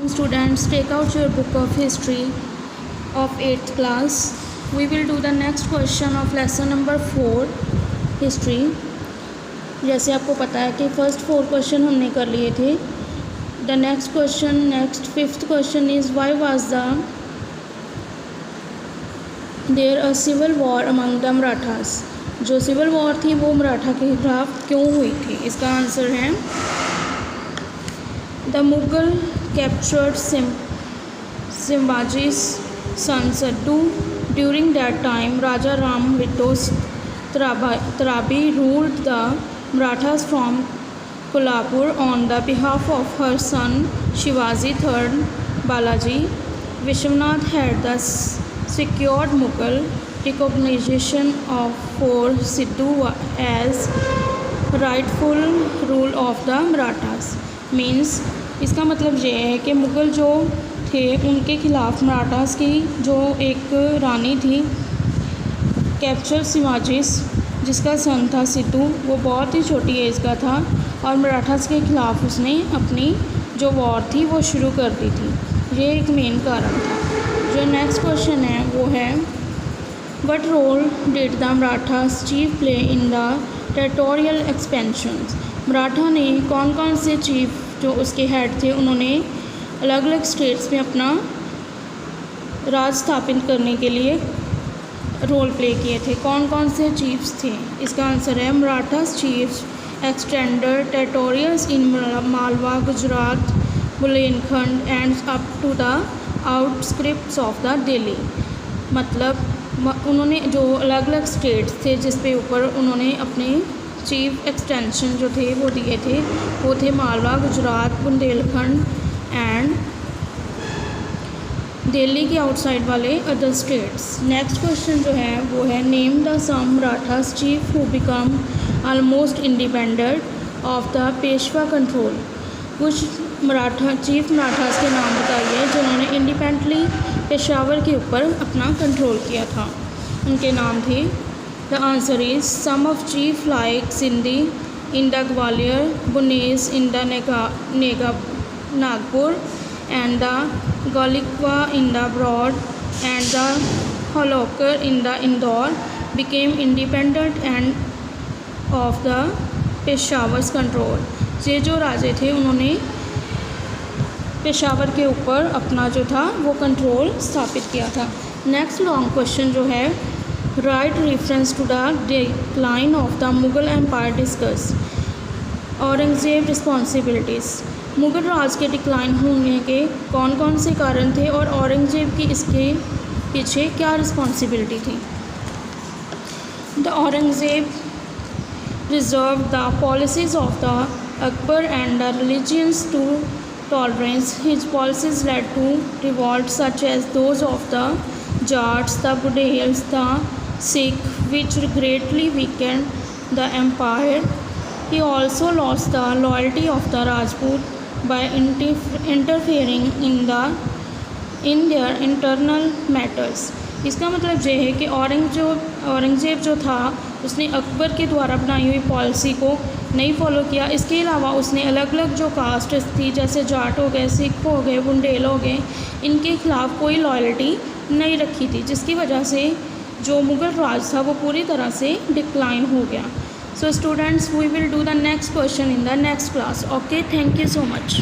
Students, take out your book of history of 8th class. We will do the next question of lesson number 4 history. जैसे आपको पता है कि first 4 question हमने कर लिए थे. The next question, next 5th question is why was there a civil war among the Marathas. जो सिविल वॉर थी वो मराठा के खिलाफ क्यों हुई थी. इसका आंसर है द मुगल कैप्चर्ड शिवाजी's son Sadhu. During that time, Raja Ram Vitos Tarabi ruled the Marathas from Kolhapur on the behalf of her son Shivaji III Balaji. Vishwanath had thus secured Mughal recognition for Sidhu as rightful rule of the Marathas. Means इसका मतलब ये है कि मुग़ल जो थे उनके ख़िलाफ़ मराठास की जो एक रानी थी कैप्चर शिवाजीस, जिसका सन था सिद्धू, वो बहुत ही छोटी एज का था और मराठास के ख़िलाफ़ उसने अपनी जो वॉर थी वो शुरू कर दी थी. ये एक मेन कारण था. जो नेक्स्ट क्वेश्चन है वो है what role did the Marathas chief play in the territorial expansions. Maratha ने कौन कौन से चीफ जो उसके हेड थे उन्होंने अलग अलग स्टेट्स में अपना राज स्थापित करने के लिए रोल प्ले किए थे. कौन कौन से चीफ्स थे. इसका आंसर है Marathas chiefs extended territorials in Malwa, Gujarat, Bundelkhand and up to the outskirts of the Delhi. मतलब उन्होंने जो अलग अलग स्टेट्स थे जिस पे ऊपर उन्होंने अपने चीफ एक्सटेंशन जो थे वो दिए थे, वो थे मालवा, गुजरात, बुंदेलखंड एंड दिल्ली के आउटसाइड वाले अदर स्टेट्स. नेक्स्ट क्वेश्चन जो है वो है name the some Marathas chief who become almost independent of the Peshwa control. कुछ चीफ मराठास के नाम बताइए जिन्होंने इंडिपेंडेंटली पेशावर के ऊपर अपना कंट्रोल किया था. उनके नाम थे. The answer is some of chief like Sindhi in the Gwalior, Bunes in the Nagpur, and the Galikwa in the Broad, and the Holkar in the Indore became independent and of the Peshawar's control. ये जो राजे थे उन्होंने पेशावर के ऊपर अपना जो था वो कंट्रोल स्थापित किया था. नेक्स्ट लॉन्ग क्वेश्चन जो है write reference to the decline of the Mughal empire discuss. Aurangzeb responsibilities. Mughal राज के डिक्लाइन होने के कौन कौन से कारण थे और औरंगज़ेब की इसके पीछे क्या रिस्पॉन्सिबिलिटी थी. The Aurangzeb reserve the policies of the Akbar and the religions to tolerance. His policies led to revolts such as those of the Jats, the Budehls, the Sikh, which greatly weakened the empire. He also lost the loyalty of the Rajput by interfering in their internal matters. इसका मतलब ये है कि औरंगज़ेब जो था उसने अकबर के द्वारा बनाई हुई पॉलिसी को नहीं फॉलो किया. इसके अलावा उसने अलग अलग जो कास्ट थी जैसे जाट हो गए, सिख हो गए, बुंदेल हो गए, इनके ख़िलाफ़ कोई लॉयल्टी नहीं रखी थी, जिसकी वजह से जो मुग़ल राज था वो पूरी तरह से डिक्लाइन हो गया. So students, we will do the next question in the next class. Okay, thank you so much.